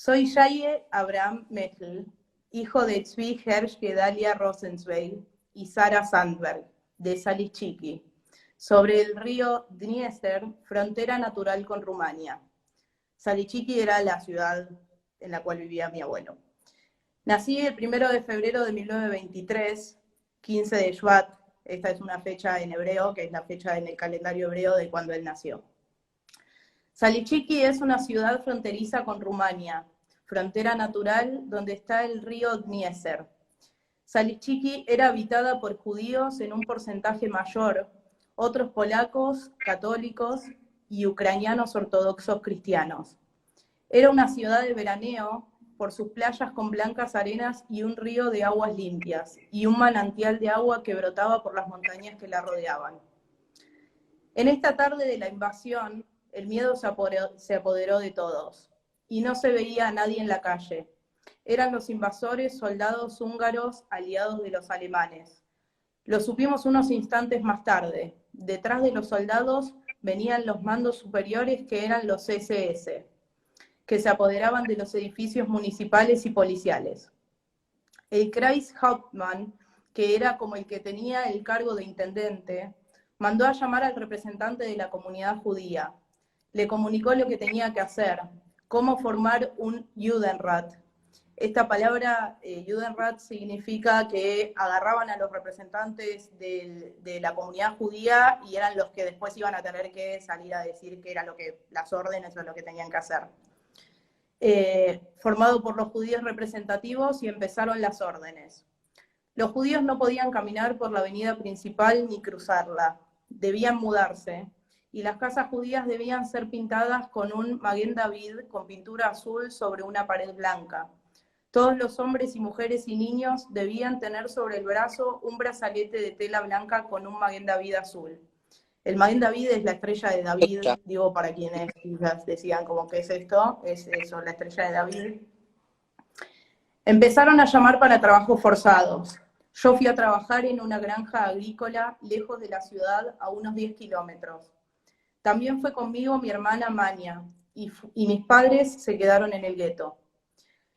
Soy Jaye Abraham Mechl, hijo de Tzvi Hersh Gedalia Rosenzweig y Sara Sandberg, de Salichiki, sobre el río Dniester, frontera natural con Rumania. Salichiki era la ciudad en la cual vivía mi abuelo. Nací el 1 de febrero de 1923, 15 de Shvat. Esta es una fecha en hebreo, que es la fecha en el calendario hebreo de cuando él nació. Salichiki es una ciudad fronteriza con Rumania, frontera natural donde está el río Dniester. Salichiki era habitada por judíos en un porcentaje mayor, otros polacos, católicos y ucranianos ortodoxos cristianos. Era una ciudad de veraneo por sus playas con blancas arenas y un río de aguas limpias, y un manantial de agua que brotaba por las montañas que la rodeaban. En esta tarde de la invasión, el miedo se apoderó de todos, y no se veía a nadie en la calle. Eran los invasores soldados húngaros aliados de los alemanes. Lo supimos unos instantes más tarde. Detrás de los soldados venían los mandos superiores, que eran los SS, que se apoderaban de los edificios municipales y policiales. El Kreishauptmann, que era como el que tenía el cargo de intendente, mandó a llamar al representante de la comunidad judía. Le comunicó lo que tenía que hacer, cómo formar un Judenrat. Esta palabra, Judenrat, significa que agarraban a los representantes de la comunidad judía y eran los que después iban a tener que salir a decir que era las órdenes o lo que tenían que hacer. Formado por los judíos representativos, y empezaron las órdenes. Los judíos no podían caminar por la avenida principal ni cruzarla, debían mudarse, y las casas judías debían ser pintadas con un Maguen David con pintura azul sobre una pared blanca. Todos los hombres y mujeres y niños debían tener sobre el brazo un brazalete de tela blanca con un Maguen David azul. El Maguen David es la estrella de David, digo para quienes quizás decían como que es esto, es eso, la estrella de David. Empezaron a llamar para trabajos forzados. Yo fui a trabajar en una granja agrícola lejos de la ciudad, a unos 10 kilómetros. También fue conmigo mi hermana Mania, y mis padres se quedaron en el gueto.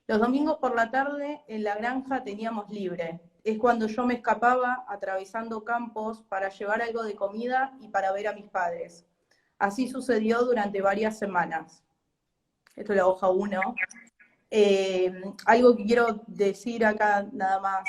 Los domingos por la tarde en la granja teníamos libre. Es cuando yo me escapaba atravesando campos para llevar algo de comida y para ver a mis padres. Así sucedió durante varias semanas. Esto es la hoja 1. Algo que quiero decir acá nada más.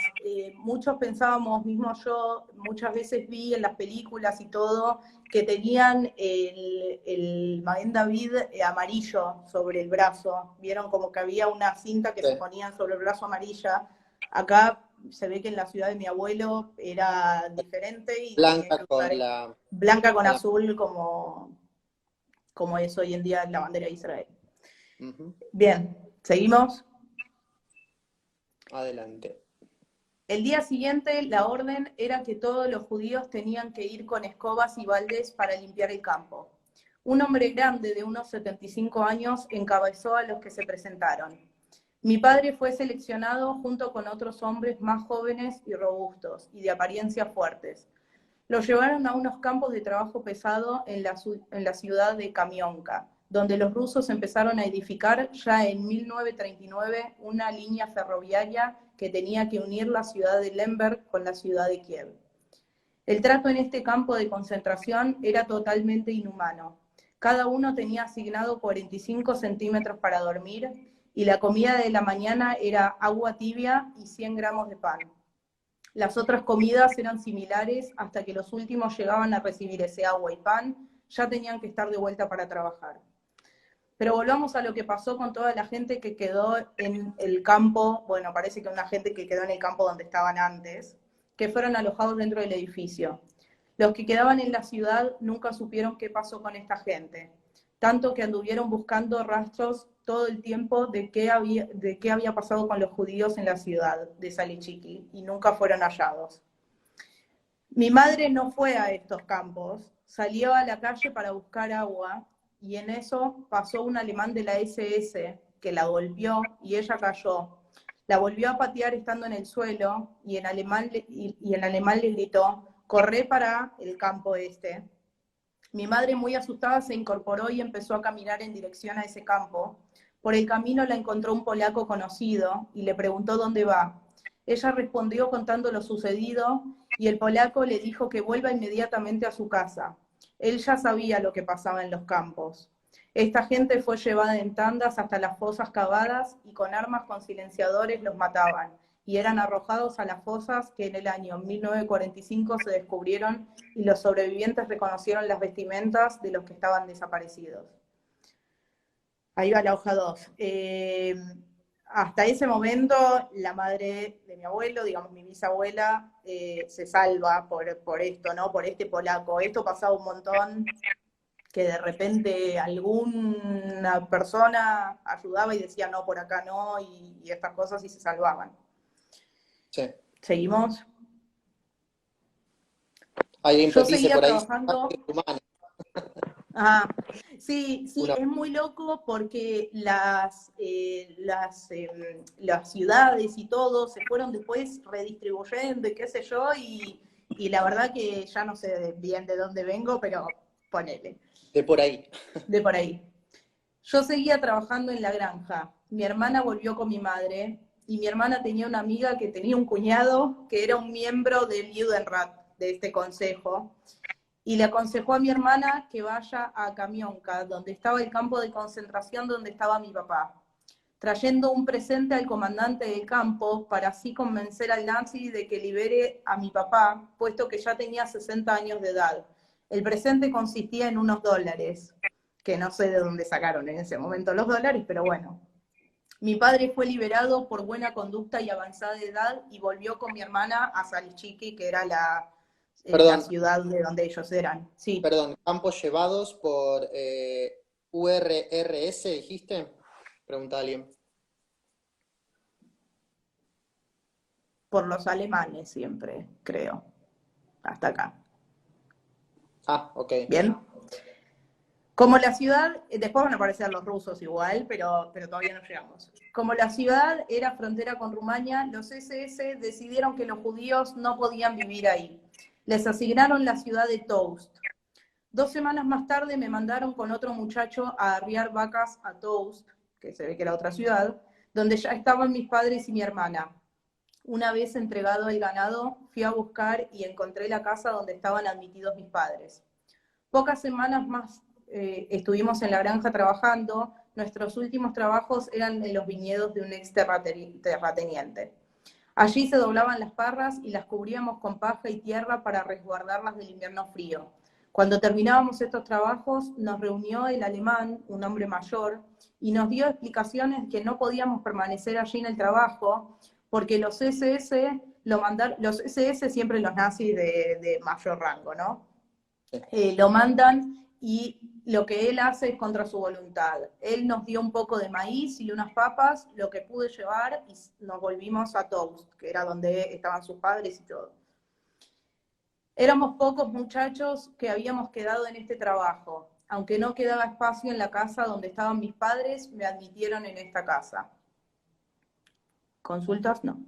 Muchos pensábamos, mismo yo, muchas veces vi en las películas y todo, que tenían el Maguen David amarillo sobre el brazo. Vieron como que había una cinta que se ponían sobre el brazo amarilla. Acá se ve que en la ciudad de mi abuelo era diferente. Y blanca con azul, como es hoy en día la bandera de Israel. Bien, ¿seguimos? Adelante. El día siguiente, la orden era que todos los judíos tenían que ir con escobas y baldes para limpiar el campo. Un hombre grande de unos 75 años encabezó a los que se presentaron. Mi padre fue seleccionado junto con otros hombres más jóvenes y robustos, y de apariencia fuertes. Lo llevaron a unos campos de trabajo pesado en la ciudad de Kamionka, donde los rusos empezaron a edificar ya en 1939 una línea ferroviaria que tenía que unir la ciudad de Lemberg con la ciudad de Kiev. El trato en este campo de concentración era totalmente inhumano. Cada uno tenía asignado 45 centímetros para dormir, y la comida de la mañana era agua tibia y 100 gramos de pan. Las otras comidas eran similares hasta que los últimos llegaban a recibir ese agua y pan, ya tenían que estar de vuelta para trabajar. Pero volvamos a lo que pasó con toda la gente que quedó en el campo, bueno, parece que una gente que quedó en el campo donde estaban antes, que fueron alojados dentro del edificio. Los que quedaban en la ciudad nunca supieron qué pasó con esta gente, tanto que anduvieron buscando rastros todo el tiempo de qué había pasado con los judíos en la ciudad de Salichiki, y nunca fueron hallados. Mi madre no fue a estos campos, salió a la calle para buscar agua, y en eso pasó un alemán de la SS que la golpeó y ella cayó. La volvió a patear estando en el suelo, y en alemán le gritó: corré para el campo este. Mi madre, muy asustada, se incorporó y empezó a caminar en dirección a ese campo, Por el camino la encontró un polaco conocido y le preguntó dónde va. Ella respondió contando lo sucedido y el polaco le dijo que vuelva inmediatamente a su casa. Él ya sabía lo que pasaba en los campos. Esta gente fue llevada en tandas hasta las fosas cavadas y con armas con silenciadores los mataban y eran arrojados a las fosas que en el año 1945 se descubrieron y los sobrevivientes reconocieron las vestimentas de los que estaban desaparecidos. Ahí va la hoja 2. Hasta ese momento, la madre de mi abuelo, digamos mi bisabuela, se salva por esto, ¿no? Por este polaco. Esto pasaba un montón, que de repente alguna persona ayudaba y decía no, por acá no, y estas cosas, y se salvaban. Sí. ¿Seguimos? Alguien Yo dice seguía por ahí, trabajando. Ah, sí, es muy loco porque las ciudades y todo se fueron después redistribuyendo y qué sé yo, y la verdad que ya no sé bien de dónde vengo, pero ponele. De por ahí. De por ahí. Yo seguía trabajando en la granja. Mi hermana volvió con mi madre y mi hermana tenía una amiga que tenía un cuñado que era un miembro del Judenrat, de este consejo, y le aconsejó a mi hermana que vaya a Kamionka, donde estaba el campo de concentración donde estaba mi papá, trayendo un presente al comandante del campo para así convencer al nazi de que libere a mi papá, puesto que ya tenía 60 años de edad. El presente consistía en unos dólares, que no sé de dónde sacaron en ese momento los dólares, pero bueno. Mi padre fue liberado por buena conducta y avanzada edad y volvió con mi hermana a Salichiki, que era la ciudad de donde ellos eran. Sí. Perdón, campos llevados por URRS, dijiste, pregunta alguien. Por los alemanes siempre, creo. Hasta acá. Ah, ok. Bien. Como la ciudad, después van a aparecer los rusos igual, pero todavía no llegamos. Como la ciudad era frontera con Rumania, los SS decidieron que los judíos no podían vivir ahí. Les asignaron la ciudad de Toust. 2 semanas más tarde me mandaron con otro muchacho a arriar vacas a Toust, que se ve que era otra ciudad, donde ya estaban mis padres y mi hermana. Una vez entregado el ganado, fui a buscar y encontré la casa donde estaban admitidos mis padres. Pocas semanas más estuvimos en la granja trabajando. Nuestros últimos trabajos eran en los viñedos de un ex terrateniente. Allí se doblaban las parras y las cubríamos con paja y tierra para resguardarlas del invierno frío. Cuando terminábamos estos trabajos, nos reunió el alemán, un hombre mayor, y nos dio explicaciones que no podíamos permanecer allí en el trabajo, porque los SS los SS siempre los nazis de mayor rango, ¿no? Lo mandan y lo que él hace es contra su voluntad. Él nos dio un poco de maíz y unas papas, lo que pude llevar, y nos volvimos a Toust, que era donde estaban sus padres y todo. Éramos pocos muchachos que habíamos quedado en este trabajo. Aunque no quedaba espacio en la casa donde estaban mis padres, me admitieron en esta casa. ¿Consultas? No.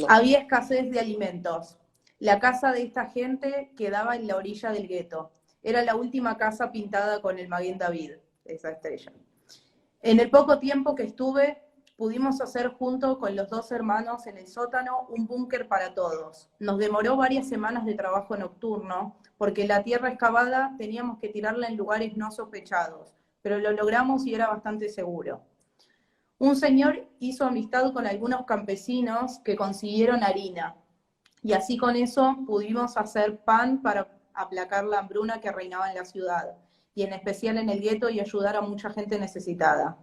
Había escasez de alimentos. La casa de esta gente quedaba en la orilla del gueto. Era la última casa pintada con el Maguen David, esa estrella. En el poco tiempo que estuve, pudimos hacer junto con los 2 hermanos en el sótano un búnker para todos. Nos demoró varias semanas de trabajo nocturno, porque la tierra excavada teníamos que tirarla en lugares no sospechados, pero lo logramos y era bastante seguro. Un señor hizo amistad con algunos campesinos que consiguieron harina, y así con eso pudimos hacer pan para aplacar la hambruna que reinaba en la ciudad, y en especial en el gueto, y ayudar a mucha gente necesitada.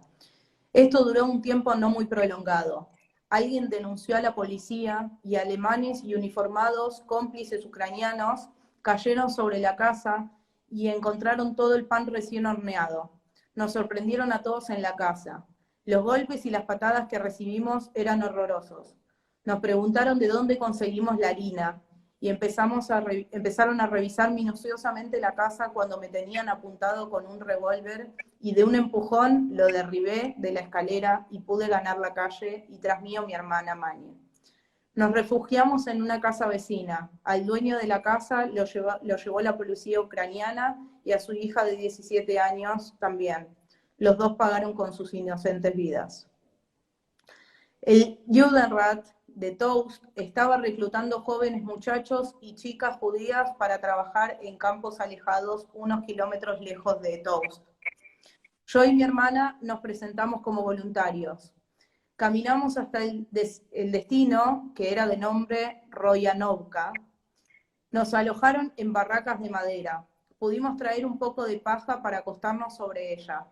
Esto duró un tiempo no muy prolongado. Alguien denunció a la policía y alemanes y uniformados, cómplices ucranianos, cayeron sobre la casa y encontraron todo el pan recién horneado. Nos sorprendieron a todos en la casa. Los golpes y las patadas que recibimos eran horrorosos. Nos preguntaron de dónde conseguimos la harina y empezaron a revisar minuciosamente la casa cuando me tenían apuntado con un revólver y de un empujón lo derribé de la escalera y pude ganar la calle y tras mío mi hermana Mani. Nos refugiamos en una casa vecina. Al dueño de la casa lo llevó la policía ucraniana y a su hija de 17 años también. Los dos pagaron con sus inocentes vidas. El Judenrat de Toast estaba reclutando jóvenes muchachos y chicas judías para trabajar en campos alejados unos kilómetros lejos de Toast. Yo y mi hermana nos presentamos como voluntarios. Caminamos hasta el destino, que era de nombre Royanovka. Nos alojaron en barracas de madera. Pudimos traer un poco de paja para acostarnos sobre ella.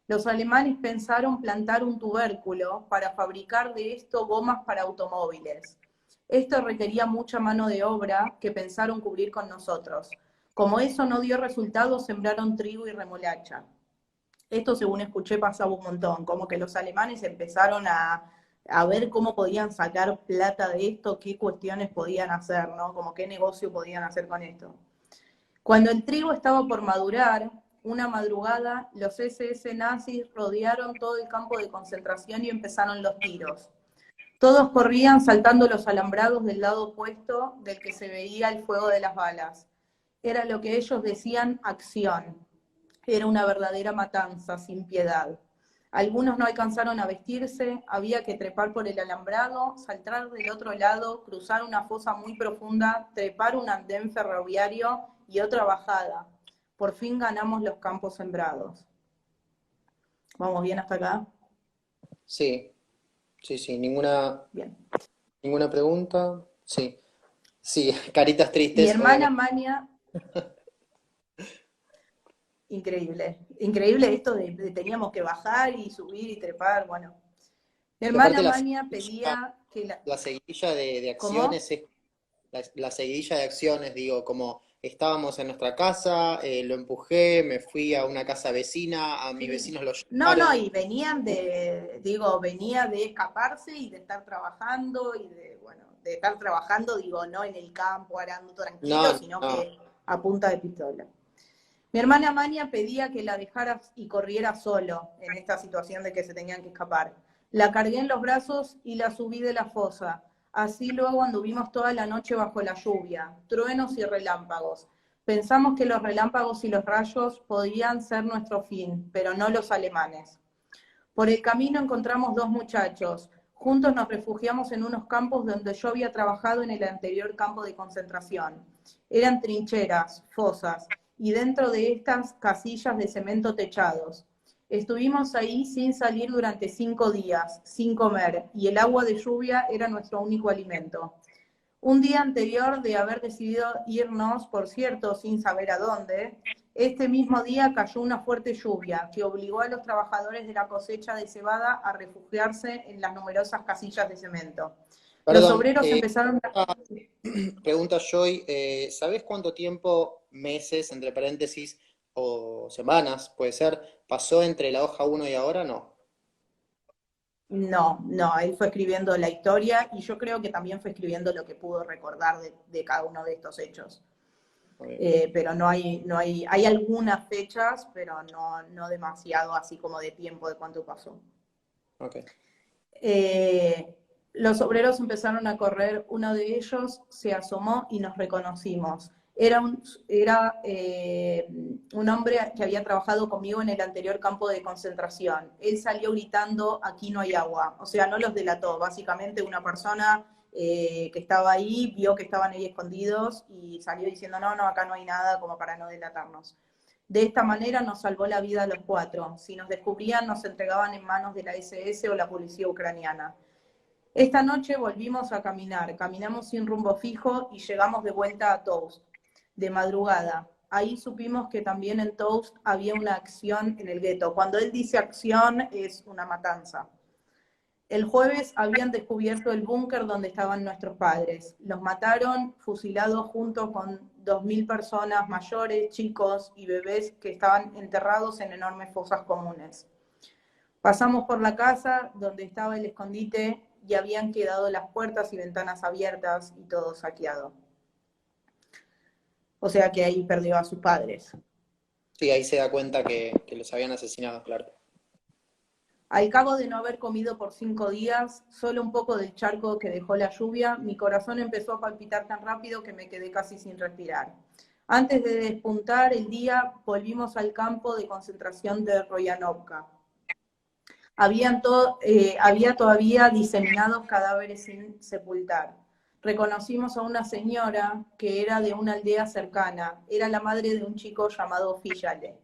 Los alemanes pensaron plantar un tubérculo para fabricar de esto gomas para automóviles. Esto requería mucha mano de obra que pensaron cubrir con nosotros. Como eso no dio resultado, sembraron trigo y remolacha. Esto, según escuché, pasaba un montón, como que los alemanes empezaron a ver cómo podían sacar plata de esto, qué cuestiones podían hacer, ¿no? Como qué negocio podían hacer con esto. Cuando el trigo estaba por madurar, una madrugada, los SS nazis rodearon todo el campo de concentración y empezaron los tiros. Todos corrían saltando los alambrados del lado opuesto del que se veía el fuego de las balas. Era lo que ellos decían acción. Era una verdadera matanza, sin piedad. Algunos no alcanzaron a vestirse, había que trepar por el alambrado, saltar del otro lado, cruzar una fosa muy profunda, trepar un andén ferroviario y otra bajada. Por fin ganamos los campos sembrados. ¿Vamos bien hasta acá? Sí, ninguna pregunta. Sí, caritas tristes. Mi hermana obviamente. Mania, increíble esto de teníamos que bajar y subir y trepar, bueno. Mi Y aparte hermana Mania pedía que la seguidilla de ¿Cómo? acciones es la seguidilla de acciones, digo, como estábamos en nuestra casa, lo empujé, me fui a una casa vecina, a mis Sí. vecinos lo No, llevaron. y venían venía de escaparse y de estar trabajando y de estar trabajando, digo, no en el campo arando tranquilo, No, sino no. que a punta de pistola. Mi hermana Mania pedía que la dejaras y corriera solo en esta situación de que se tenían que escapar. La cargué en los brazos y la subí de la fosa. Así luego anduvimos toda la noche bajo la lluvia, truenos y relámpagos. Pensamos que los relámpagos y los rayos podían ser nuestro fin, pero no los alemanes. Por el camino encontramos dos muchachos. Juntos nos refugiamos en unos campos donde yo había trabajado en el anterior campo de concentración. Eran trincheras, fosas, y dentro de estas casillas de cemento techados. Estuvimos ahí sin salir durante 5 días, sin comer, y el agua de lluvia era nuestro único alimento. Un día anterior de haber decidido irnos, por cierto, sin saber a dónde, este mismo día cayó una fuerte lluvia que obligó a los trabajadores de la cosecha de cebada a refugiarse en las numerosas casillas de cemento. Los Perdón, obreros empezaron a... pregunta Joy, ¿sabés cuánto tiempo, meses, entre paréntesis, o semanas, puede ser, pasó entre la hoja uno y ahora? No. No, él fue escribiendo la historia y yo creo que también fue escribiendo lo que pudo recordar de cada uno de estos hechos. Okay. Pero hay algunas fechas, pero no demasiado así como de tiempo de cuánto pasó. Okay. Los obreros empezaron a correr, uno de ellos se asomó y nos reconocimos. Era un hombre que había trabajado conmigo en el anterior campo de concentración. Él salió gritando, aquí no hay agua. O sea, no los delató. Básicamente una persona que estaba ahí vio que estaban ahí escondidos y salió diciendo, no, acá no hay nada, como para no delatarnos. De esta manera nos salvó la vida a los 4. Si nos descubrían, nos entregaban en manos de la SS o la policía ucraniana. Esta noche volvimos a caminar. Caminamos sin rumbo fijo y llegamos de vuelta a Toast. De madrugada. Ahí supimos que también en Toast había una acción en el gueto. Cuando él dice acción, es una matanza. El jueves habían descubierto el búnker donde estaban nuestros padres. Los mataron fusilados junto con 2.000 personas mayores, chicos y bebés que estaban enterrados en enormes fosas comunes. Pasamos por la casa donde estaba el escondite y habían quedado las puertas y ventanas abiertas y todo saqueado. O sea que ahí perdió a sus padres. Sí, ahí se da cuenta que los habían asesinado, claro. Al cabo de no haber comido por 5 días, solo un poco del charco que dejó la lluvia, mi corazón empezó a palpitar tan rápido que me quedé casi sin respirar. Antes de despuntar el día, volvimos al campo de concentración de Royanovka. Había todavía diseminados cadáveres sin sepultar. Reconocimos a una señora que era de una aldea cercana. Era la madre de un chico llamado Fiyale.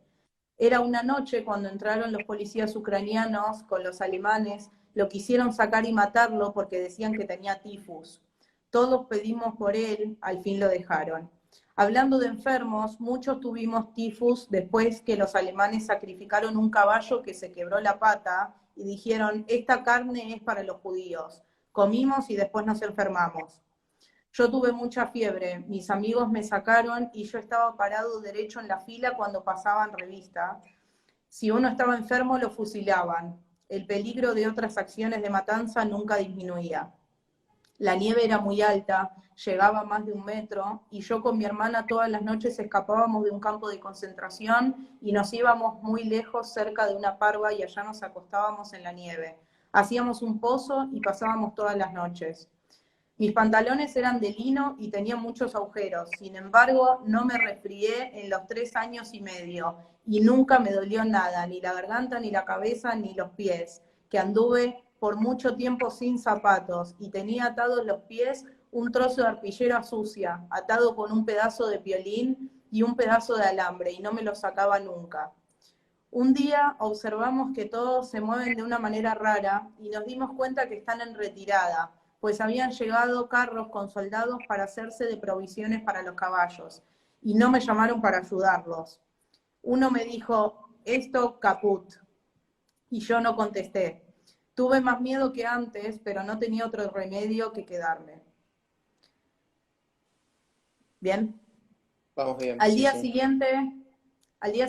Era una noche cuando entraron los policías ucranianos con los alemanes. Lo quisieron sacar y matarlo porque decían que tenía tifus. Todos pedimos por él, al fin lo dejaron. Hablando de enfermos, muchos tuvimos tifus después que los alemanes sacrificaron un caballo que se quebró la pata y dijeron, esta carne es para los judíos. Comimos y después nos enfermamos. Yo tuve mucha fiebre, mis amigos me sacaron y yo estaba parado derecho en la fila cuando pasaban revista. Si uno estaba enfermo, lo fusilaban. El peligro de otras acciones de matanza nunca disminuía. La nieve era muy alta, llegaba a más de 1 metro, y yo con mi hermana todas las noches escapábamos de un campo de concentración y nos íbamos muy lejos cerca de una parva y allá nos acostábamos en la nieve. Hacíamos un pozo y pasábamos todas las noches. Mis pantalones eran de lino y tenían muchos agujeros, sin embargo no me resfrié en los 3 años y medio y nunca me dolió nada, ni la garganta, ni la cabeza, ni los pies, que anduve por mucho tiempo sin zapatos y tenía atados los pies un trozo de arpillera sucia, atado con un pedazo de piolín y un pedazo de alambre y no me lo sacaba nunca. Un día observamos que todos se mueven de una manera rara y nos dimos cuenta que están en retirada, pues habían llegado carros con soldados para hacerse de provisiones para los caballos, y no me llamaron para ayudarlos. Uno me dijo, esto caput, y yo no contesté. Tuve más miedo que antes, pero no tenía otro remedio que quedarme. ¿Bien? Vamos bien, Al sí, día sí.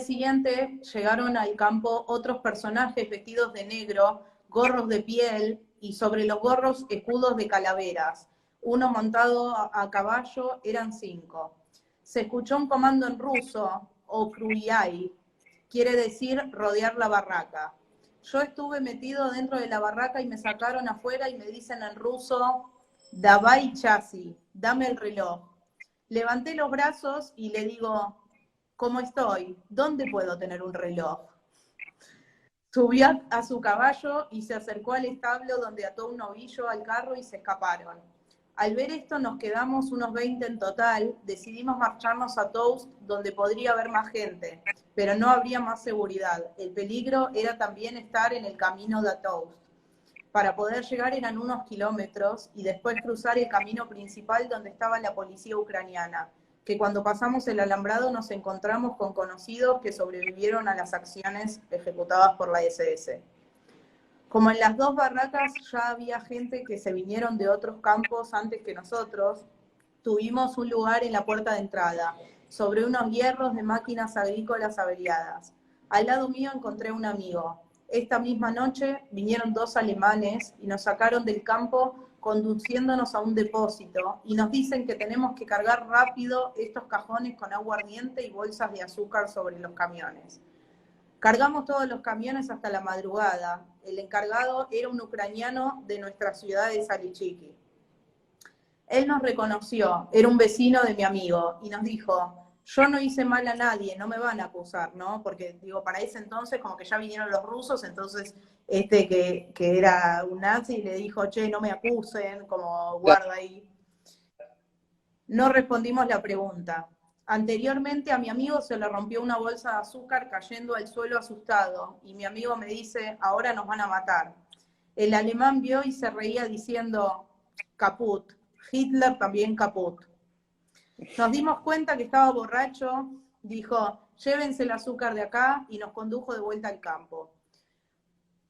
siguiente llegaron al campo otros personajes vestidos de negro, gorros de piel y sobre los gorros escudos de calaveras. Uno montado a caballo, eran 5. Se escuchó un comando en ruso, Okruyai, quiere decir rodear la barraca. Yo estuve metido dentro de la barraca y me sacaron afuera y me dicen en ruso, Davai chasi, dame el reloj. Levanté los brazos y le digo, ¿cómo estoy? ¿Dónde puedo tener un reloj? Subió a su caballo y se acercó al establo donde ató un novillo al carro y se escaparon. Al ver esto nos quedamos unos 20 en total, decidimos marcharnos a Toust donde podría haber más gente, pero no habría más seguridad. El peligro era también estar en el camino de Toust. Para poder llegar eran unos kilómetros y después cruzar el camino principal donde estaba la policía ucraniana, que cuando pasamos el alambrado nos encontramos con conocidos que sobrevivieron a las acciones ejecutadas por la SS. Como en las 2 barracas ya había gente que se vinieron de otros campos antes que nosotros, tuvimos un lugar en la puerta de entrada, sobre unos hierros de máquinas agrícolas averiadas. Al lado mío encontré un amigo. Esta misma noche vinieron 2 alemanes y nos sacaron del campo conduciéndonos a un depósito y nos dicen que tenemos que cargar rápido estos cajones con aguardiente y bolsas de azúcar sobre los camiones. Cargamos todos los camiones hasta la madrugada. El encargado era un ucraniano de nuestra ciudad de Salichiki. Él nos reconoció, era un vecino de mi amigo, y nos dijo, yo no hice mal a nadie, no me van a acusar, ¿no? Porque, digo, para ese entonces como que ya vinieron los rusos, entonces que era un nazi le dijo, che, no me acusen, como guarda ahí. No respondimos la pregunta. Anteriormente a mi amigo se le rompió una bolsa de azúcar cayendo al suelo asustado, y mi amigo me dice, ahora nos van a matar. El alemán vio y se reía diciendo, caput, Hitler también caput. Nos dimos cuenta que estaba borracho, dijo, llévense el azúcar de acá, y nos condujo de vuelta al campo.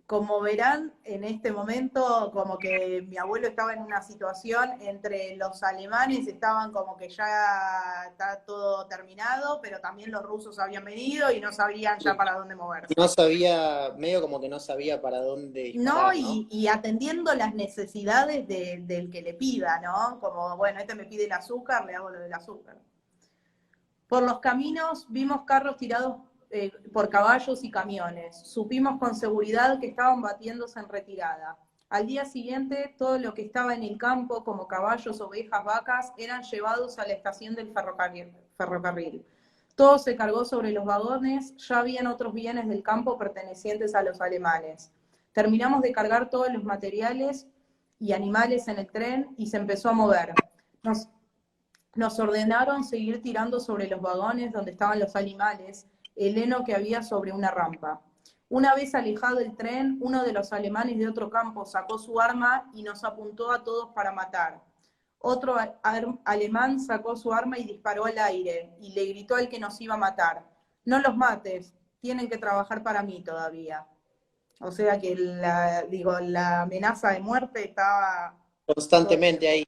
Como verán, en este momento, como que mi abuelo estaba en una situación entre los alemanes, estaban como que ya está todo terminado, pero también los rusos habían venido y no sabían ya para dónde moverse. No sabía, medio como que no sabía para dónde No, disparar, ¿no? y atendiendo las necesidades del que le pida, ¿no? Como, bueno, este me pide el azúcar, le hago lo del azúcar. Por los caminos vimos carros tirados por caballos y camiones. Supimos con seguridad que estaban batiéndose en retirada. Al día siguiente, todo lo que estaba en el campo, como caballos, ovejas, vacas, eran llevados a la estación del ferrocarril. Todo se cargó sobre los vagones, ya habían otros bienes del campo pertenecientes a los alemanes. Terminamos de cargar todos los materiales y animales en el tren y se empezó a mover. Nos ordenaron seguir tirando sobre los vagones donde estaban los animales, el heno que había sobre una rampa. Una vez alejado el tren, uno de los alemanes de otro campo sacó su arma y nos apuntó a todos para matar. Otro alemán sacó su arma y disparó al aire y le gritó al que nos iba a matar: no los mates, tienen que trabajar para mí todavía. O sea que la amenaza de muerte estaba... Constantemente ahí.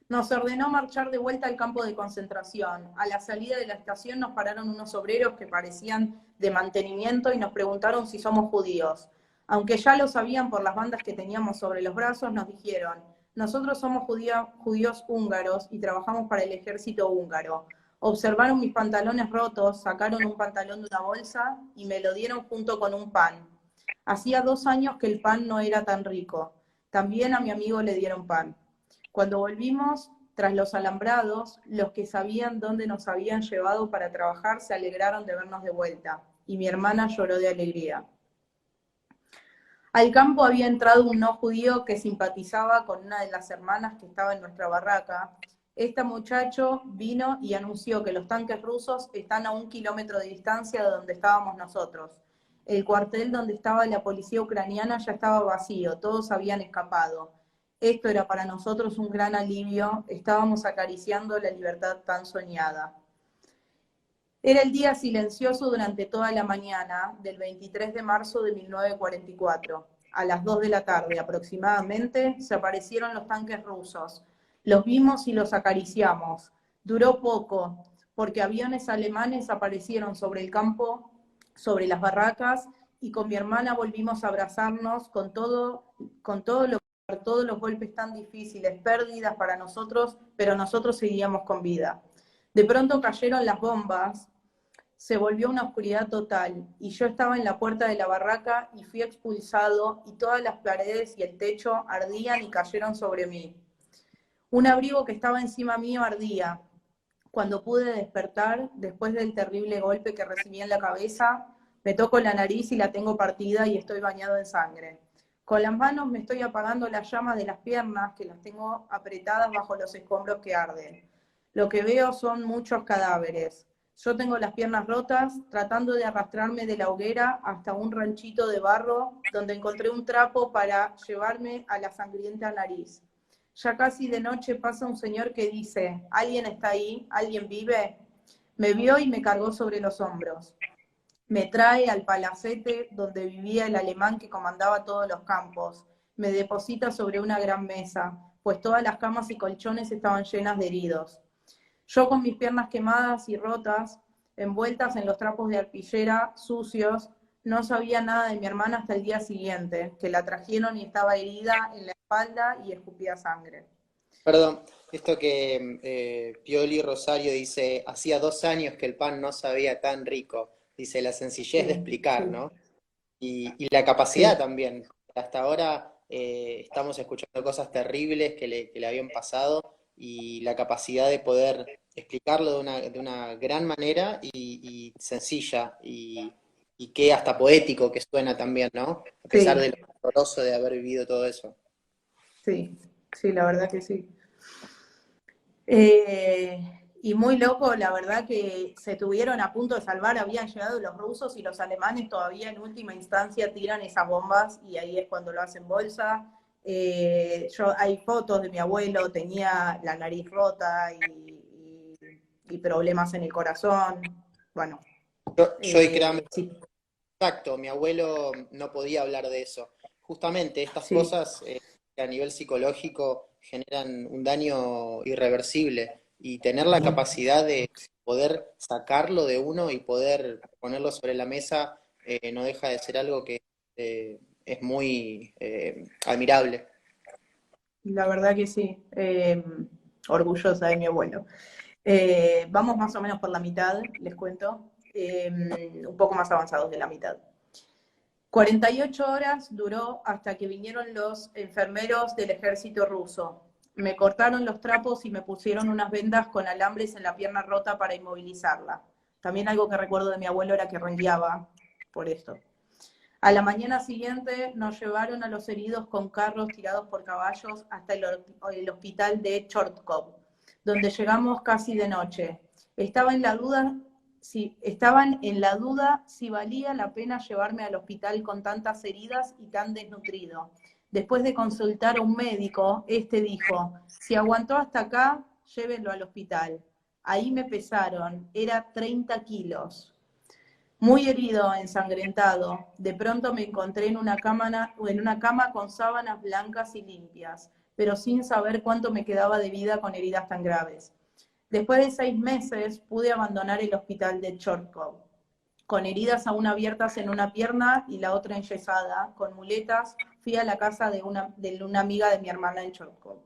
Nos ordenó marchar de vuelta al campo de concentración. A la salida de la estación nos pararon unos obreros que parecían de mantenimiento y nos preguntaron si somos judíos. Aunque ya lo sabían por las bandas que teníamos sobre los brazos, nos dijeron: nosotros somos judíos húngaros y trabajamos para el ejército húngaro. Observaron mis pantalones rotos, sacaron un pantalón de una bolsa y me lo dieron junto con un pan. Hacía 2 años que el pan no era tan rico. También a mi amigo le dieron pan. Cuando volvimos, tras los alambrados, los que sabían dónde nos habían llevado para trabajar se alegraron de vernos de vuelta, y mi hermana lloró de alegría. Al campo había entrado un no judío que simpatizaba con una de las hermanas que estaba en nuestra barraca. Este muchacho vino y anunció que los tanques rusos están a 1 kilómetro de distancia de donde estábamos nosotros. El cuartel donde estaba la policía ucraniana ya estaba vacío, todos habían escapado. Esto era para nosotros un gran alivio, estábamos acariciando la libertad tan soñada. Era el día silencioso durante toda la mañana del 23 de marzo de 1944. A las 2 de la tarde aproximadamente se aparecieron los tanques rusos. Los vimos y los acariciamos. Duró poco, porque aviones alemanes aparecieron sobre el campo, sobre las barracas, y con mi hermana volvimos a abrazarnos con todos los golpes tan difíciles, pérdidas para nosotros, pero nosotros seguíamos con vida. De pronto cayeron las bombas, se volvió una oscuridad total, y yo estaba en la puerta de la barraca y fui expulsado, y todas las paredes y el techo ardían y cayeron sobre mí. Un abrigo que estaba encima mío ardía. Cuando pude despertar, después del terrible golpe que recibí en la cabeza, me toco la nariz y la tengo partida y estoy bañado en sangre. Con las manos me estoy apagando las llamas de las piernas, que las tengo apretadas bajo los escombros que arden. Lo que veo son muchos cadáveres. Yo tengo las piernas rotas, tratando de arrastrarme de la hoguera hasta un ranchito de barro, donde encontré un trapo para llevarme a la sangrienta nariz. Ya casi de noche pasa un señor que dice: ¿alguien está ahí? ¿Alguien vive? Me vio y me cargó sobre los hombros. Me trae al palacete donde vivía el alemán que comandaba todos los campos. Me deposita sobre una gran mesa, pues todas las camas y colchones estaban llenas de heridos. Yo con mis piernas quemadas y rotas, envueltas en los trapos de arpillera, sucios, no sabía nada de mi hermana hasta el día siguiente, que la trajeron y estaba herida en la espalda y escupía sangre. Perdón, esto que Pioli Rosario dice, hacía 2 años que el pan no sabía tan rico, dice la sencillez de Sí, explicar, sí, ¿no? Y la capacidad sí, también. Hasta ahora estamos escuchando cosas terribles que le habían pasado y la capacidad de poder explicarlo de una gran manera y sencilla y que hasta poético que suena también, ¿no? A pesar de sí, lo doloroso de haber vivido todo eso. sí, sí, la verdad que sí. Y muy loco, la verdad que se tuvieron a punto de salvar, habían llegado los rusos y los alemanes todavía en última instancia tiran esas bombas y ahí es cuando lo hacen bolsa. Hay fotos de mi abuelo, tenía la nariz rota y problemas en el corazón. Bueno, Yo y créame, sí, exacto, mi abuelo no podía hablar de eso. Justamente estas sí, cosas que a nivel psicológico generan un daño irreversible y tener la capacidad de poder sacarlo de uno y poder ponerlo sobre la mesa no deja de ser algo que es muy admirable. la verdad que sí. Orgullosa de mi abuelo. Vamos más o menos por la mitad, les cuento, un poco más avanzados de la mitad. 48 horas duró hasta que vinieron los enfermeros del ejército ruso. Me cortaron los trapos y me pusieron unas vendas con alambres en la pierna rota para inmovilizarla. También algo que recuerdo de mi abuelo era que rengueaba por esto. A la mañana siguiente nos llevaron a los heridos con carros tirados por caballos hasta el hospital de Chortkov, donde llegamos casi de noche. Estaban en la duda si valía la pena llevarme al hospital con tantas heridas y tan desnutrido. Después de consultar a un médico, este dijo, si aguantó hasta acá, llévenlo al hospital. Ahí me pesaron, era 30 kilos. Muy herido, ensangrentado, de pronto me encontré en una cama con sábanas blancas y limpias, pero sin saber cuánto me quedaba de vida con heridas tan graves. Después de 6 meses pude abandonar el hospital de Chortkov, con heridas aún abiertas en una pierna y la otra enyesada, con muletas, fui a la casa de una amiga de mi hermana en Chortkov.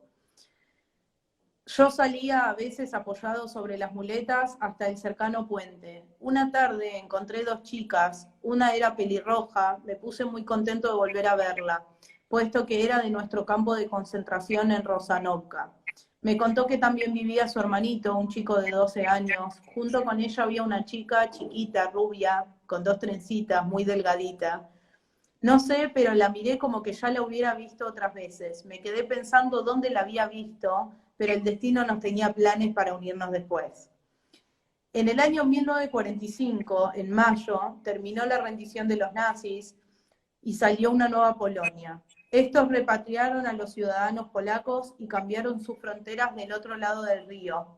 Yo salía a veces apoyado sobre las muletas hasta el cercano puente. Una tarde encontré 2 chicas, una era pelirroja, me puse muy contento de volver a verla, puesto que era de nuestro campo de concentración en Rosanovka. Me contó que también vivía su hermanito, un chico de 12 años. Junto con ella había una chica chiquita, rubia, con 2 trencitas, muy delgadita. No sé, pero la miré como que ya la hubiera visto otras veces. Me quedé pensando dónde la había visto, pero el destino nos tenía planes para unirnos después. En el año 1945, en mayo, terminó la rendición de los nazis y salió una nueva Polonia. Estos repatriaron a los ciudadanos polacos y cambiaron sus fronteras del otro lado del río.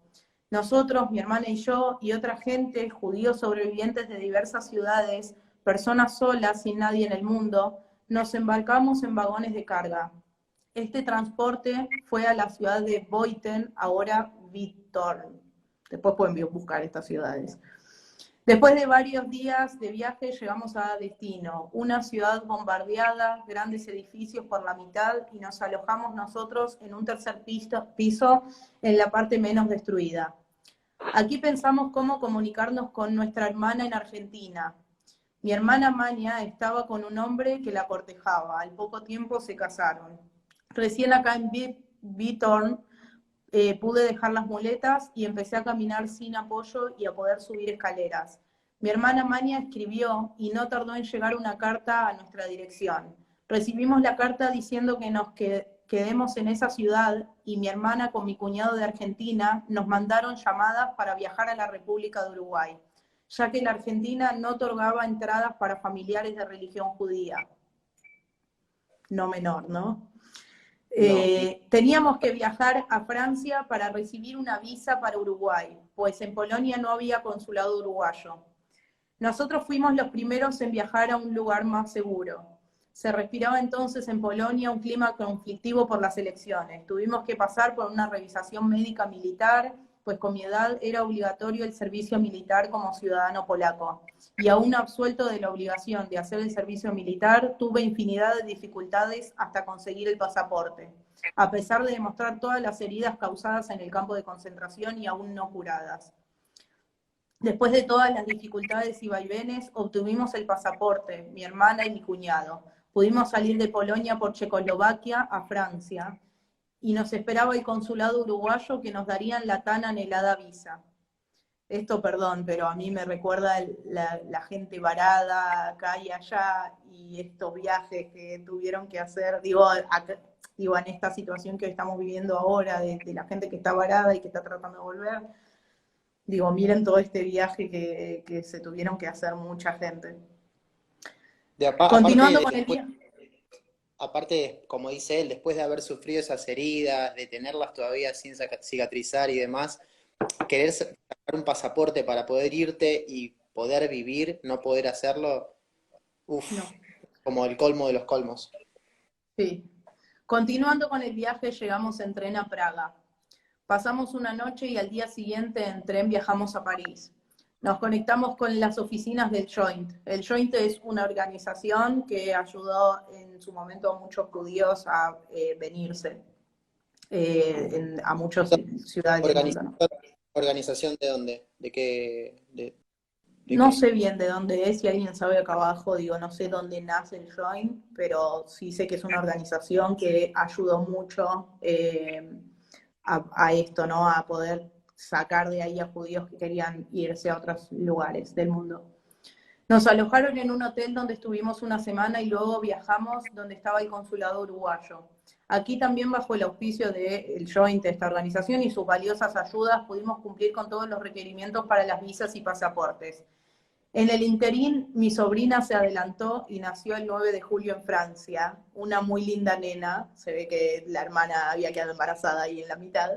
Nosotros, mi hermana y yo, y otra gente, judíos sobrevivientes de diversas ciudades, personas solas, sin nadie en el mundo, nos embarcamos en vagones de carga. Este transporte fue a la ciudad de Boiten, ahora Vitorn. Después pueden buscar estas ciudades. Después de varios días de viaje llegamos a destino, una ciudad bombardeada, grandes edificios por la mitad y nos alojamos nosotros en un tercer piso en la parte menos destruida. Aquí pensamos cómo comunicarnos con nuestra hermana en Argentina. Mi hermana Mania estaba con un hombre que la cortejaba, al poco tiempo se casaron. Recién acá en Vitorn pude dejar las muletas y empecé a caminar sin apoyo y a poder subir escaleras. Mi hermana Mania escribió y no tardó en llegar una carta a nuestra dirección. Recibimos la carta diciendo que nos quedemos en esa ciudad y mi hermana con mi cuñado de Argentina nos mandaron llamadas para viajar a la República de Uruguay, ya que la Argentina no otorgaba entradas para familiares de religión judía. No menor, ¿no? Teníamos que viajar a Francia para recibir una visa para Uruguay, pues en Polonia no había consulado uruguayo. Nosotros fuimos los primeros en viajar a un lugar más seguro. Se respiraba entonces en Polonia un clima conflictivo por las elecciones. Tuvimos que pasar por una revisación médica militar, pues con mi edad era obligatorio el servicio militar como ciudadano polaco. Y aún absuelto de la obligación de hacer el servicio militar, tuve infinidad de dificultades hasta conseguir el pasaporte, a pesar de demostrar todas las heridas causadas en el campo de concentración y aún no curadas. Después de todas las dificultades y vaivenes, obtuvimos el pasaporte, mi hermana y mi cuñado. Pudimos salir de Polonia por Checoslovaquia a Francia, y nos esperaba el consulado uruguayo que nos darían la tan anhelada visa. Esto, perdón, pero a mí me recuerda la gente varada acá y allá, y estos viajes que tuvieron que hacer, digo, en esta situación que estamos viviendo ahora, de la gente que está varada y que está tratando de volver. Digo, miren todo este viaje que se tuvieron que hacer mucha gente. Continuando con el viaje. Aparte, como dice él, después de haber sufrido esas heridas, de tenerlas todavía sin cicatrizar y demás, querer sacar un pasaporte para poder irte y poder vivir, no poder hacerlo, no. Como el colmo de los colmos. Sí. Continuando con el viaje, llegamos en tren a Praga. Pasamos una noche y al día siguiente en tren viajamos a París. Nos conectamos con las oficinas del Joint. El Joint es una organización que ayudó en su momento a muchos judíos a venirse a muchas ciudades del mundo, ¿no? ¿Organización de dónde? ¿De qué? No sé bien de dónde es, si alguien sabe acá abajo, digo, no sé dónde nace el Joint, pero sí sé que es una organización que ayudó mucho a esto, ¿no? A poder sacar de ahí a judíos que querían irse a otros lugares del mundo. Nos alojaron en un hotel donde estuvimos una semana y luego viajamos donde estaba el consulado uruguayo. Aquí también bajo el auspicio del Joint, esta organización, y sus valiosas ayudas pudimos cumplir con todos los requerimientos para las visas y pasaportes. En el interín, mi sobrina se adelantó y nació el 9 de julio en Francia, una muy linda nena, se ve que la hermana había quedado embarazada ahí en la mitad,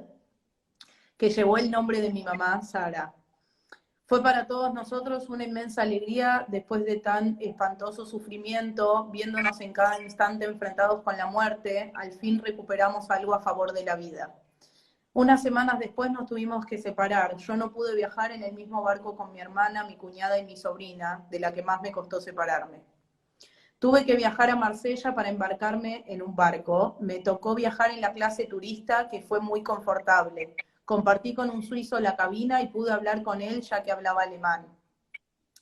que llevó el nombre de mi mamá, Sara. Fue para todos nosotros una inmensa alegría después de tan espantoso sufrimiento, viéndonos en cada instante enfrentados con la muerte, al fin recuperamos algo a favor de la vida. Unas semanas después nos tuvimos que separar. Yo no pude viajar en el mismo barco con mi hermana, mi cuñada y mi sobrina, de la que más me costó separarme. Tuve que viajar a Marsella para embarcarme en un barco. Me tocó viajar en la clase turista, que fue muy confortable. Compartí con un suizo la cabina y pude hablar con él ya que hablaba alemán.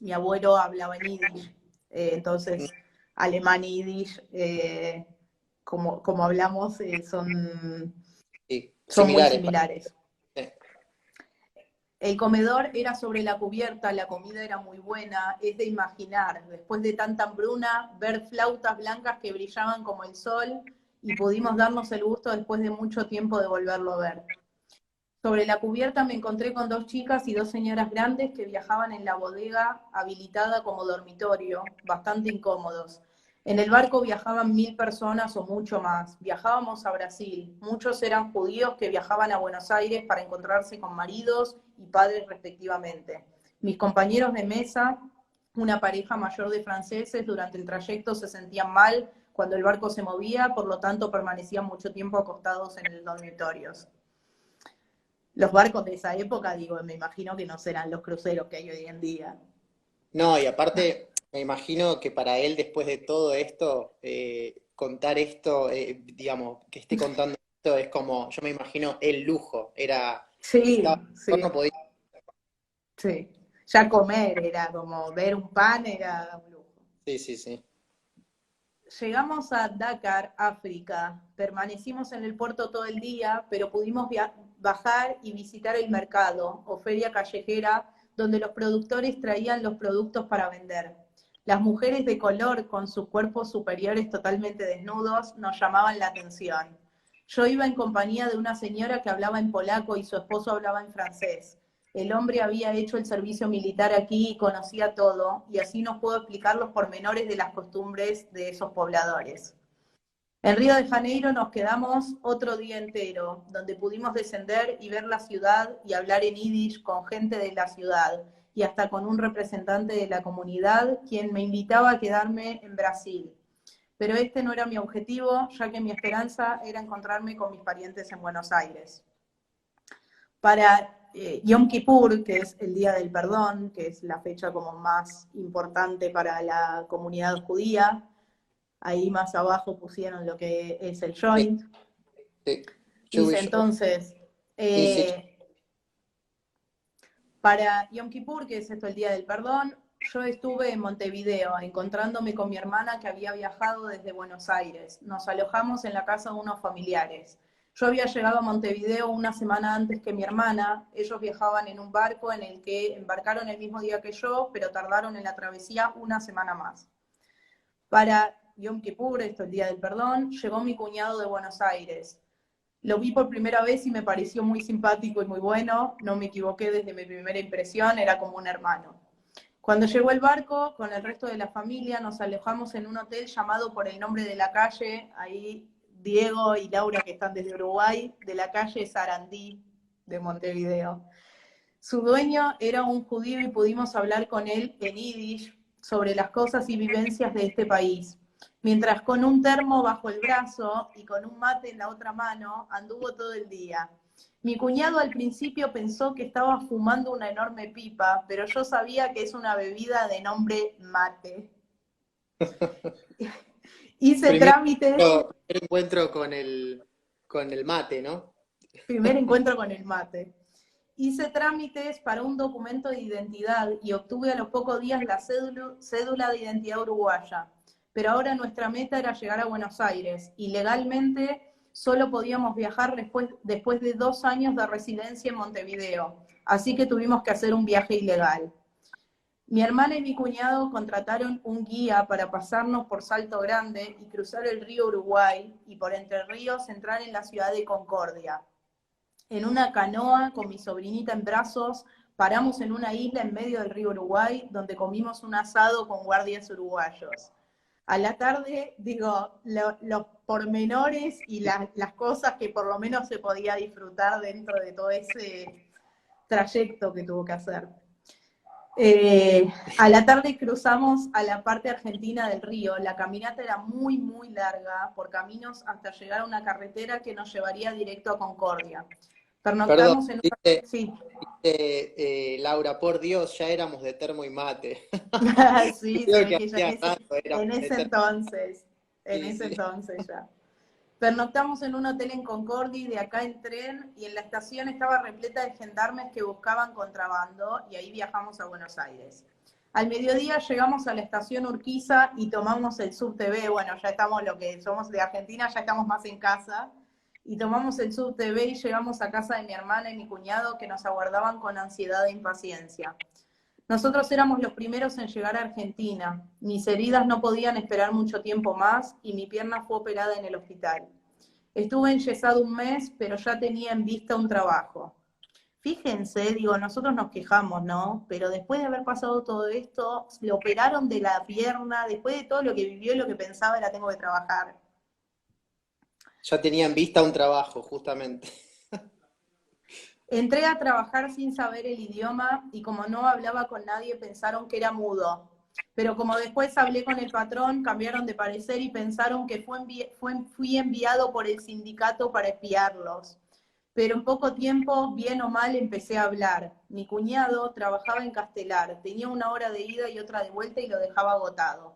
Mi abuelo hablaba en yiddish, entonces alemán y yiddish, como hablamos, Sí, son muy similares. similares. Sí. El comedor era sobre la cubierta, la comida era muy buena, es de imaginar, después de tanta hambruna, ver flautas blancas que brillaban como el sol y pudimos darnos el gusto después de mucho tiempo de volverlo a ver. Sobre la cubierta me encontré con 2 chicas y 2 señoras grandes que viajaban en la bodega habilitada como dormitorio, bastante incómodos. En el barco viajaban 1000 personas o mucho más. Viajábamos a Brasil. Muchos eran judíos que viajaban a Buenos Aires para encontrarse con maridos y padres respectivamente. Mis compañeros de mesa, una pareja mayor de franceses, durante el trayecto se sentían mal cuando el barco se movía, por lo tanto permanecían mucho tiempo acostados en los dormitorios. Los barcos de esa época, digo, me imagino que no serán los cruceros que hay hoy en día. No, y aparte, me imagino que para él, después de todo esto, contar esto, digamos, que esté contando esto, es como, yo me imagino el lujo, estaba, Sí, no sí, podía, sí. Ya comer era como ver un pan, era un lujo. sí, sí, sí. Llegamos a Dakar, África. Permanecimos en el puerto todo el día, pero pudimos bajar y visitar el mercado o feria callejera donde los productores traían los productos para vender. Las mujeres de color con sus cuerpos superiores totalmente desnudos nos llamaban la atención. Yo iba en compañía de una señora que hablaba en polaco y su esposo hablaba en francés. El hombre había hecho el servicio militar aquí y conocía todo, y así nos puedo explicar los pormenores de las costumbres de esos pobladores. En Río de Janeiro nos quedamos otro día entero, donde pudimos descender y ver la ciudad y hablar en yiddish con gente de la ciudad y hasta con un representante de la comunidad, quien me invitaba a quedarme en Brasil. Pero este no era mi objetivo, ya que mi esperanza era encontrarme con mis parientes en Buenos Aires. Para Yom Kippur, que es el Día del Perdón, que es la fecha como más importante para la comunidad judía, ahí más abajo pusieron lo que es el Sí, joint. sí. Dice Jewish, entonces, y sí, para Yom Kippur, que es esto el Día del Perdón, yo estuve en Montevideo encontrándome con mi hermana que había viajado desde Buenos Aires. Nos alojamos en la casa de unos familiares. Yo había llegado a Montevideo una semana antes que mi hermana. Ellos viajaban en un barco en el que embarcaron el mismo día que yo, pero tardaron en la travesía una semana más. Para Yom Kippur, esto el Día del Perdón, llegó mi cuñado de Buenos Aires. Lo vi por primera vez y me pareció muy simpático y muy bueno. No me equivoqué desde mi primera impresión, era como un hermano. Cuando llegó el barco, con el resto de la familia, nos alojamos en un hotel llamado por el nombre de la calle, ahí Diego y Laura, que están desde Uruguay, de la calle Sarandí de Montevideo. Su dueño era un judío y pudimos hablar con él en yiddish sobre las cosas y vivencias de este país. Mientras con un termo bajo el brazo y con un mate en la otra mano, anduvo todo el día. Mi cuñado al principio pensó que estaba fumando una enorme pipa, pero yo sabía que es una bebida de nombre mate. Hice primer, trámites, primer encuentro con el mate, ¿no? primer encuentro con el mate. hice trámites para un documento de identidad y obtuve a los pocos días la cédula de identidad uruguaya. Pero ahora nuestra meta era llegar a Buenos Aires y legalmente solo podíamos viajar después de 2 años de residencia en Montevideo. Así que tuvimos que hacer un viaje ilegal. Mi hermana y mi cuñado contrataron un guía para pasarnos por Salto Grande y cruzar el río Uruguay y por Entre Ríos entrar en la ciudad de Concordia. En una canoa con mi sobrinita en brazos, paramos en una isla en medio del río Uruguay donde comimos un asado con guardias uruguayos. A la tarde, digo, los pormenores y las cosas que por lo menos se podía disfrutar dentro de todo ese trayecto que tuvo que hacer. A la tarde cruzamos a la parte argentina del río. La caminata era muy, muy larga por caminos hasta llegar a una carretera que nos llevaría directo a Concordia. Perdón, Pernoctamos en dice, sí. Laura, por Dios, ya éramos de termo y mate. Sí, se Creo ve que que ya hacía rato éramos en de ese termo. entonces, Sí, sí. ya. Pernoctamos en un hotel en Concordia y de acá en tren, y en la estación estaba repleta de gendarmes que buscaban contrabando, y ahí viajamos a Buenos Aires. Al mediodía llegamos a la estación Urquiza y tomamos el subte, bueno, ya estamos, lo que somos de Argentina, ya estamos más en casa, y tomamos el subte y llegamos a casa de mi hermana y mi cuñado que nos aguardaban con ansiedad e impaciencia. Nosotros éramos los primeros en llegar a Argentina. Mis heridas no podían esperar mucho tiempo más y mi pierna fue operada en el hospital. Estuve enyesado 1 mes, pero ya tenía en vista un trabajo. Fíjense, digo, nosotros nos quejamos, ¿no? Pero después de haber pasado todo esto, le operaron de la pierna, después de todo lo que vivió y lo que pensaba era tengo que trabajar. Ya tenía en vista un trabajo, justamente. Entré a trabajar sin saber el idioma y como no hablaba con nadie pensaron que era mudo. Pero como después hablé con el patrón, cambiaron de parecer y pensaron que fui enviado por el sindicato para espiarlos. Pero en poco tiempo, bien o mal, empecé a hablar. Mi cuñado trabajaba en Castelar, tenía 1 hora de ida y otra de vuelta y lo dejaba agotado.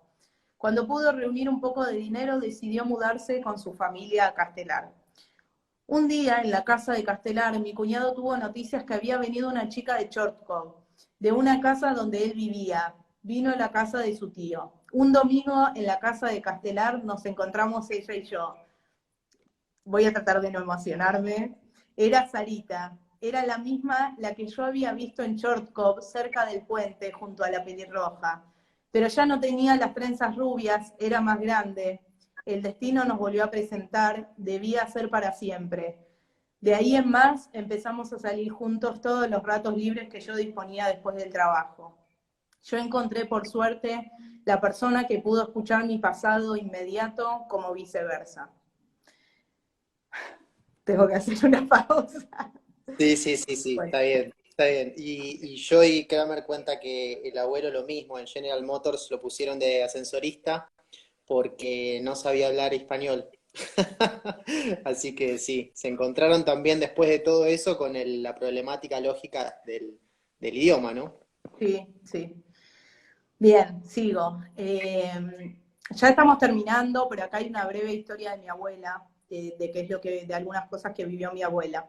Cuando pudo reunir un poco de dinero, decidió mudarse con su familia a Castelar. Un día, en la casa de Castelar, mi cuñado tuvo noticias que había venido una chica de Chortkov, de una casa donde él vivía. Vino a la casa de su tío. Un domingo, en la casa de Castelar, nos encontramos ella y yo. Voy a tratar de no emocionarme. Era Sarita. Era la misma la que yo había visto en Chortkov, cerca del puente, junto a la pelirroja. Pero ya no tenía las trenzas rubias, era más grande. El destino nos volvió a presentar, debía ser para siempre. De ahí en más empezamos a salir juntos todos los ratos libres que yo disponía después del trabajo. Yo encontré, por suerte, la persona que pudo escuchar mi pasado inmediato como viceversa. Tengo que hacer una pausa. Sí, sí, sí, sí, Bueno, está bien, está bien. Y Joey Kramer cuenta que el abuelo lo mismo, en General Motors lo pusieron de ascensorista porque no sabía hablar español. Así que sí, se encontraron también después de todo eso con la problemática lógica del idioma, ¿no? sí, sí. Bien, sigo. Ya estamos terminando, pero acá hay una breve historia de mi abuela, de qué es lo que, de algunas cosas que vivió mi abuela.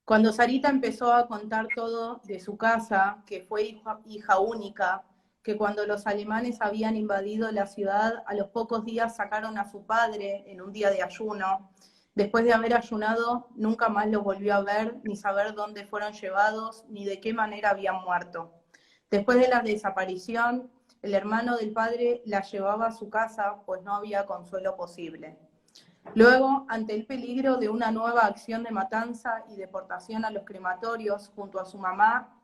Cuando Sarita empezó a contar todo de su casa, que fue hija única, que cuando los alemanes habían invadido la ciudad, a los pocos días sacaron a su padre en un día de ayuno. Después de haber ayunado, nunca más los volvió a ver, ni saber dónde fueron llevados, ni de qué manera habían muerto. Después de la desaparición, el hermano del padre la llevaba a su casa, pues no había consuelo posible. Luego, ante el peligro de una nueva acción de matanza y deportación a los crematorios, junto a su mamá,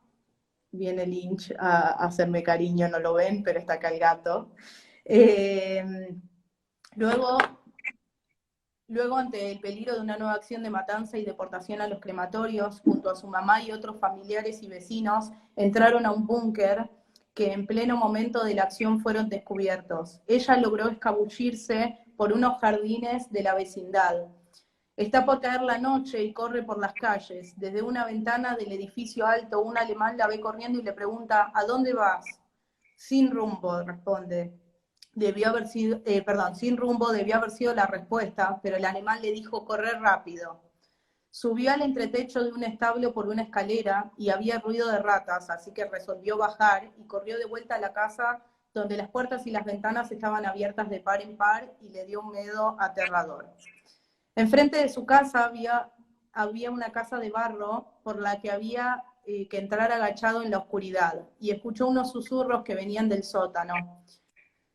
viene Lynch a hacerme cariño, no lo ven, pero está acá el gato. Luego, ante el peligro de una nueva acción de matanza y deportación a los crematorios, junto a su mamá y otros familiares y vecinos, entraron a un búnker que en pleno momento de la acción fueron descubiertos. Ella logró escabullirse por unos jardines de la vecindad. Está por caer la noche y corre por las calles. Desde una ventana del edificio alto, un alemán la ve corriendo y le pregunta, ¿a dónde vas? Sin rumbo, responde. Sin rumbo debió haber sido la respuesta, pero el alemán le dijo correr rápido. Subió al entretecho de un establo por una escalera y había ruido de ratas, así que resolvió bajar y corrió de vuelta a la casa donde las puertas y las ventanas estaban abiertas de par en par y le dio un miedo aterrador. Enfrente de su casa había una casa de barro por la que había que entrar agachado en la oscuridad y escuchó unos susurros que venían del sótano.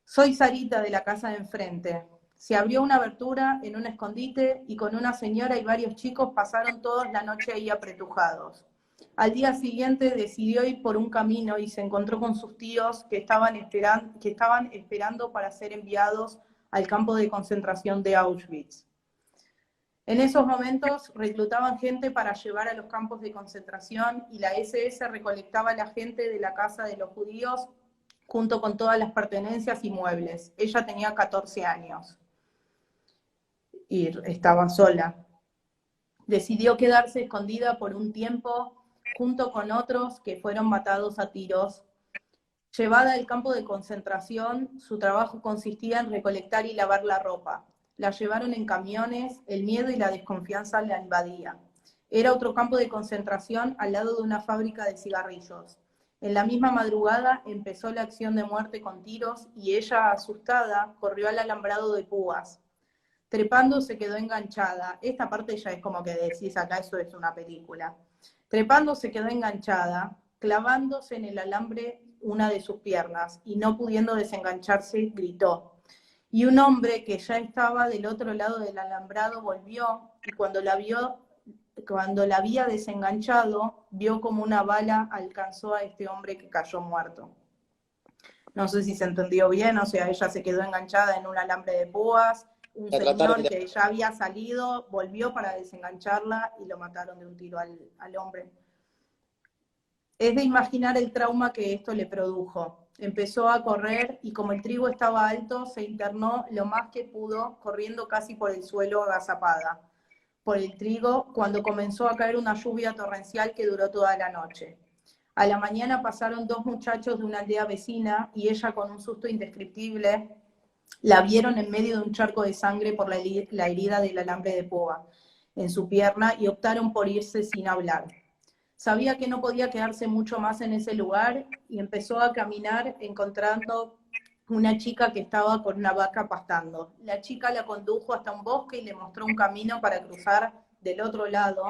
Soy Sarita de la casa de enfrente. Se abrió una abertura en un escondite y con una señora y varios chicos pasaron toda la noche ahí apretujados. Al día siguiente decidió ir por un camino y se encontró con sus tíos que estaban esperando para ser enviados al campo de concentración de Auschwitz. En esos momentos reclutaban gente para llevar a los campos de concentración y la SS recolectaba a la gente de la casa de los judíos junto con todas las pertenencias y muebles. Ella tenía 14 años y estaba sola. Decidió quedarse escondida por un tiempo junto con otros que fueron matados a tiros. Llevada al campo de concentración, su trabajo consistía en recolectar y lavar la ropa. La llevaron en camiones, el miedo y la desconfianza la invadía. Era otro campo de concentración al lado de una fábrica de cigarrillos. En la misma madrugada empezó la acción de muerte con tiros y ella, asustada, corrió al alambrado de púas. Trepando se quedó enganchada. Esta parte ya es como que decís acá, eso es una película. Trepando se quedó enganchada, clavándose en el alambre una de sus piernas y no pudiendo desengancharse, gritó. Y un hombre que ya estaba del otro lado del alambrado volvió y cuando la había desenganchado, vio como una bala alcanzó a este hombre que cayó muerto. No sé si se entendió bien, o sea, ella se quedó enganchada en un alambre de púas, un señor que ya había salido, volvió para desengancharla y lo mataron de un tiro al hombre. Es de imaginar el trauma que esto le produjo. Empezó a correr y como el trigo estaba alto, se internó lo más que pudo, corriendo casi por el suelo agazapada por el trigo, cuando comenzó a caer una lluvia torrencial que duró toda la noche. A la mañana pasaron dos muchachos de una aldea vecina y ella, con un susto indescriptible, la vieron en medio de un charco de sangre por la herida del alambre de púa en su pierna y optaron por irse sin hablar. Sabía que no podía quedarse mucho más en ese lugar y empezó a caminar encontrando una chica que estaba con una vaca pastando. La chica la condujo hasta un bosque y le mostró un camino para cruzar del otro lado,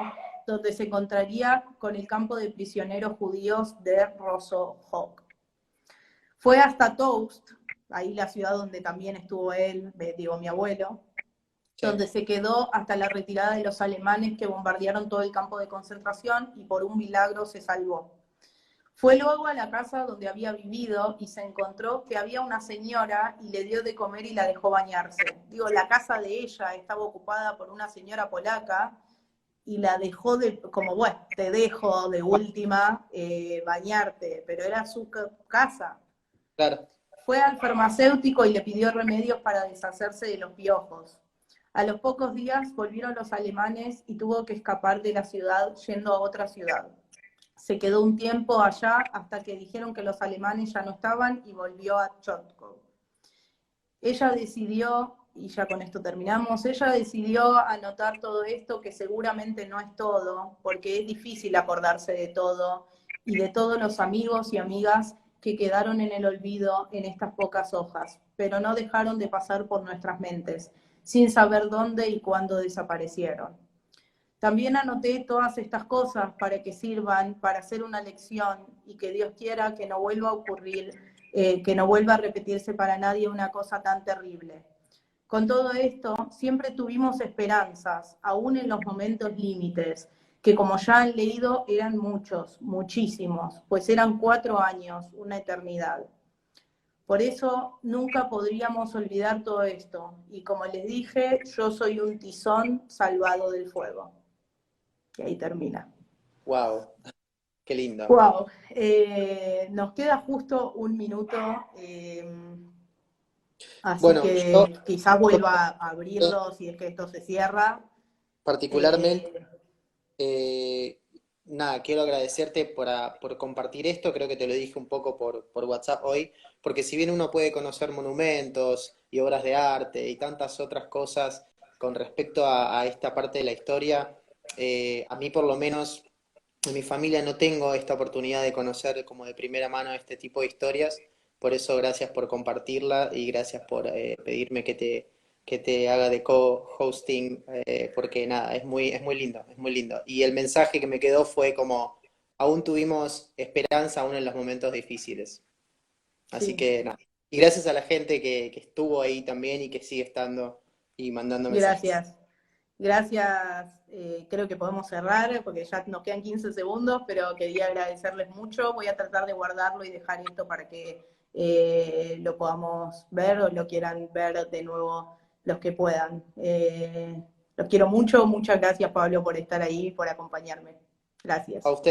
donde se encontraría con el campo de prisioneros judíos de Rosohok. Fue hasta Toust, ahí la ciudad donde también estuvo él, digo mi abuelo, donde se quedó hasta la retirada de los alemanes que bombardearon todo el campo de concentración y por un milagro se salvó. Fue luego a la casa donde había vivido y se encontró que había una señora y le dio de comer y la dejó bañarse. Digo, la casa de ella estaba ocupada por una señora polaca y la dejó como, bueno, te dejo de última bañarte, pero era su casa. Claro. Fue al farmacéutico y le pidió remedios para deshacerse de los piojos. A los pocos días volvieron los alemanes y tuvo que escapar de la ciudad yendo a otra ciudad. Se quedó un tiempo allá hasta que dijeron que los alemanes ya no estaban y volvió a Chotko. Ella decidió, y ya con esto terminamos, ella decidió anotar todo esto, que seguramente no es todo, porque es difícil acordarse de todo y de todos los amigos y amigas que quedaron en el olvido en estas pocas hojas, pero no dejaron de pasar por nuestras mentes, sin saber dónde y cuándo desaparecieron. También anoté todas estas cosas para que sirvan para hacer una lección y que Dios quiera que no vuelva a ocurrir, que no vuelva a repetirse para nadie una cosa tan terrible. Con todo esto, siempre tuvimos esperanzas, aún en los momentos límites, que como ya han leído eran muchos, muchísimos, pues eran 4 años, una eternidad. Por eso nunca podríamos olvidar todo esto. Y como les dije, yo soy un tizón salvado del fuego. Y ahí termina. Wow, qué lindo. Wow. Nos queda justo un minuto, así Bueno, que yo quizás vuelva a abrirlo si es que esto se cierra. particularmente, nada, quiero agradecerte por compartir esto, creo que te lo dije un poco por WhatsApp hoy, porque si bien uno puede conocer monumentos y obras de arte y tantas otras cosas con respecto a esta parte de la historia, A mí por lo menos, en mi familia no tengo esta oportunidad de conocer como de primera mano este tipo de historias, por eso gracias por compartirla y gracias por pedirme que te haga de co-hosting, porque nada, es muy lindo, es muy lindo. Y el mensaje que me quedó fue como, aún tuvimos esperanza aún en los momentos difíciles. Así Sí, que nada. Y gracias a la gente que estuvo ahí también y que sigue estando y mandando mensajes. gracias. Gracias, creo que podemos cerrar porque ya nos quedan 15 segundos, pero quería agradecerles mucho. Voy a tratar de guardarlo y dejar esto para que lo podamos ver o lo quieran ver de nuevo los que puedan. Los quiero mucho, muchas gracias Pablo por estar ahí y por acompañarme. A Gracias. ustedes.